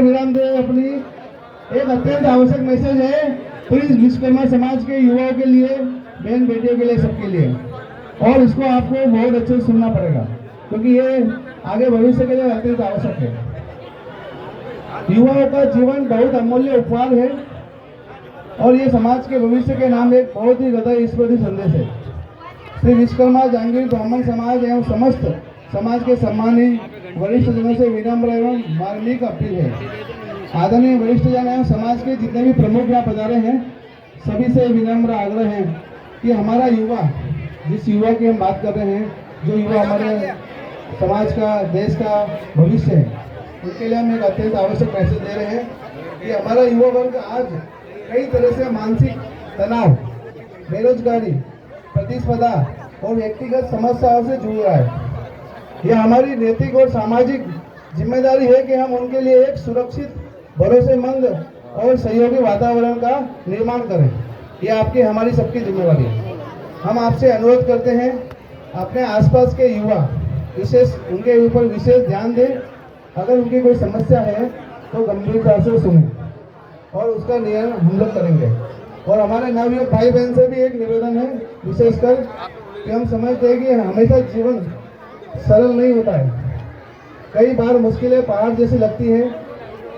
विराम दे अपनी एक अत्यंत आवश्यक मैसेज है प्लीज विश्वकर्मा समाज के युवाओं के लिए, बहन बेटियों के लिए, सबके लिए। और इसको आपको बहुत अच्छे से सुनना पड़ेगा क्योंकि ये आगे भविष्य के लिए अत्यंत आवश्यक है। युवाओं का जीवन बहुत अमूल्य उपहार है और ये समाज के भविष्य के नाम एक बहुत ही हृदय स्पर्शी संदेश है। श्री विश्वकर्मा जांगीर ब्राह्मण समाज एवं समस्त समाज के सम्मानी वरिष्ठ जनों से विनम्र एवं मार्मिक अपील है। आदरणीय वरिष्ठ जन एवं समाज के जितने भी प्रमुख यहाँ पधारे हैं सभी से विनम्र आग्रह है कि हमारा युवा, जिस युवा की हम बात कर रहे हैं, जो युवा हमारे समाज का, देश का भविष्य है, उनके लिए हम एक अत्यंत आवश्यक मैसेज दे रहे हैं कि हमारा युवा वर्ग आज कई तरह से मानसिक तनाव, बेरोजगारी, प्रतिस्पर्धा और व्यक्तिगत समस्याओं से जूझ रहा है। यह हमारी नैतिक और सामाजिक जिम्मेदारी है कि हम उनके लिए एक सुरक्षित, भरोसेमंद और सहयोगी वातावरण का निर्माण करें। यह आपकी, हमारी सबकी जिम्मेदारी है। हम आपसे अनुरोध करते हैं अपने आसपास के युवा विशेष, उनके ऊपर विशेष ध्यान दें। अगर उनकी कोई समस्या है तो गंभीरता से सुनें और उसका नियम हम लोग करेंगे। और हमारे नवयुवक भाई बहन से भी एक निवेदन है विशेषकर कि हम समझते हैं कि हमेशा जीवन सरल नहीं होता है, कई बार मुश्किलें पहाड़ जैसी लगती हैं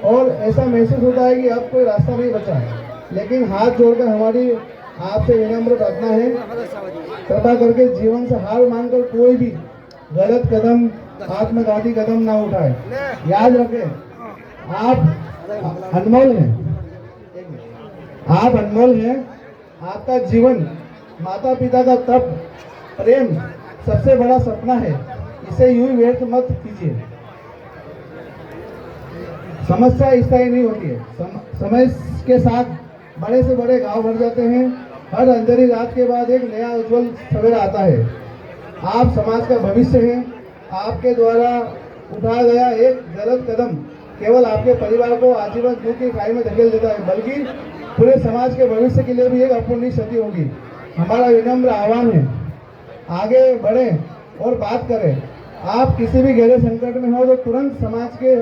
और ऐसा महसूस होता है कि अब कोई रास्ता नहीं बचा है। लेकिन हाथ जोड़कर हमारी आपसे विनम्र प्रार्थना है, कृपा करके जीवन से हार मानकर कोई भी गलत कदम, आत्मघाती कदम ना उठाए। याद रखें आप अनमोल हैं, आप अनमोल हैं। आपका जीवन, माता पिता का तप, प्रेम सबसे बड़ा सपना है, इसे यूं ही व्यर्थ मत कीजिए। समस्या स्थायी नहीं होती है, समय के साथ बड़े से बड़े घाव भर जाते हैं। हर अंधेरी रात के बाद एक नया उज्जवल सवेरा आता है। आप समाज का भविष्य हैं। आपके द्वारा उठाया गया एक गलत कदम केवल आपके परिवार को आजीवन दुख की खाई में धकेल देता है, बल्कि पूरे समाज के भविष्य के लिए भी एक अपूर्णीय क्षति होगी। हमारा विनम्र आह्वान है, आगे बढ़ें और बात करें। आप किसी भी गहरे संकट में हो तो तुरंत समाज के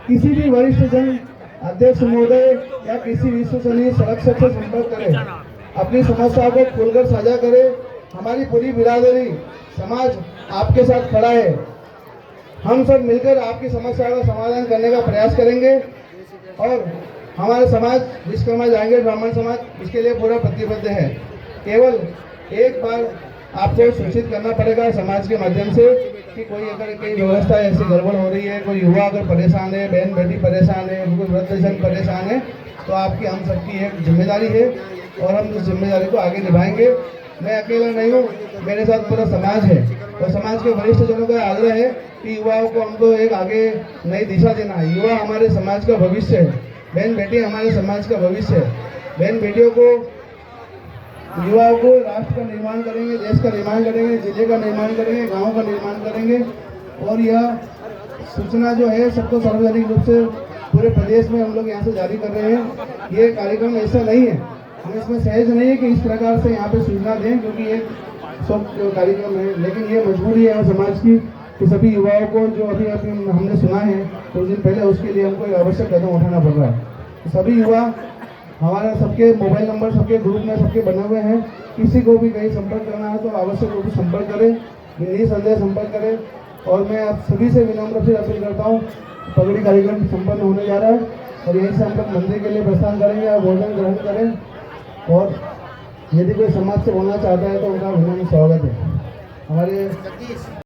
किसी भी वरिष्ठ जन, अध्यक्ष महोदय या किसी विश्वसनीय संरक्षक से संपर्क करें। अपनी समस्याओं को खुलकर साझा करें। हमारी पूरी बिरादरी, समाज आपके साथ खड़ा है। हम सब मिलकर आपकी समस्याओं का समाधान करने का प्रयास करेंगे और हमारा समाज विश्वकर्मा जांगीर ब्राह्मण समाज इसके लिए पूरा प्रतिबद्ध है। केवल एक बार आपको सूचित करना पड़ेगा समाज के माध्यम से कि कोई अगर कोई व्यवस्था ऐसी गड़बड़ हो रही है, कोई युवा अगर परेशान है, बहन बेटी परेशान है, कोई वृद्धजन परेशान है, तो आपकी, हम सबकी एक जिम्मेदारी है और हम उस जिम्मेदारी को आगे निभाएंगे। मैं अकेला नहीं हूँ, मेरे साथ पूरा समाज है और समाज के वरिष्ठ जनों का आग्रह है कि युवाओं को हमको एक आगे नई दिशा देना है। युवा हमारे समाज का भविष्य है, बहन बेटी हमारे समाज का भविष्य है। बहन बेटियों को, युवाओं को राष्ट्र का निर्माण करेंगे, देश का निर्माण करेंगे, जिले का निर्माण करेंगे, गाँव का निर्माण करेंगे। और यह सूचना जो है सबको सार्वजनिक रूप से पूरे प्रदेश में हम लोग यहाँ से जारी कर रहे हैं। ये कार्यक्रम ऐसा नहीं है, हम इसमें सहज नहीं है कि इस प्रकार से यहाँ पे सूचना दें क्योंकि ये सब कार्यक्रम है, लेकिन ये मजबूरी है समाज की कि सभी युवाओं को, जो अभी हमने सुना है कुछ दिन पहले, उसके लिए हमको एक आवश्यक कदम उठाना पड़ रहा है। तो सभी युवा, हमारे सबके मोबाइल नंबर सबके ग्रुप में सबके बने हुए हैं। किसी को भी कहीं संपर्क करना है तो आवश्यक रूप से संपर्क करें, निसंदेह संपर्क करें। और मैं आप सभी से विनम्र से अपील करता हूँ, पगड़ी कार्यक्रम संपन्न होने जा रहा है और यहीं से हम लोग मंदिर के लिए प्रस्थान करेंगे और भोजन ग्रहण करें। और यदि कोई समाज से बोलना चाहता है तो उनका विनम्र स्वागत है। हमारे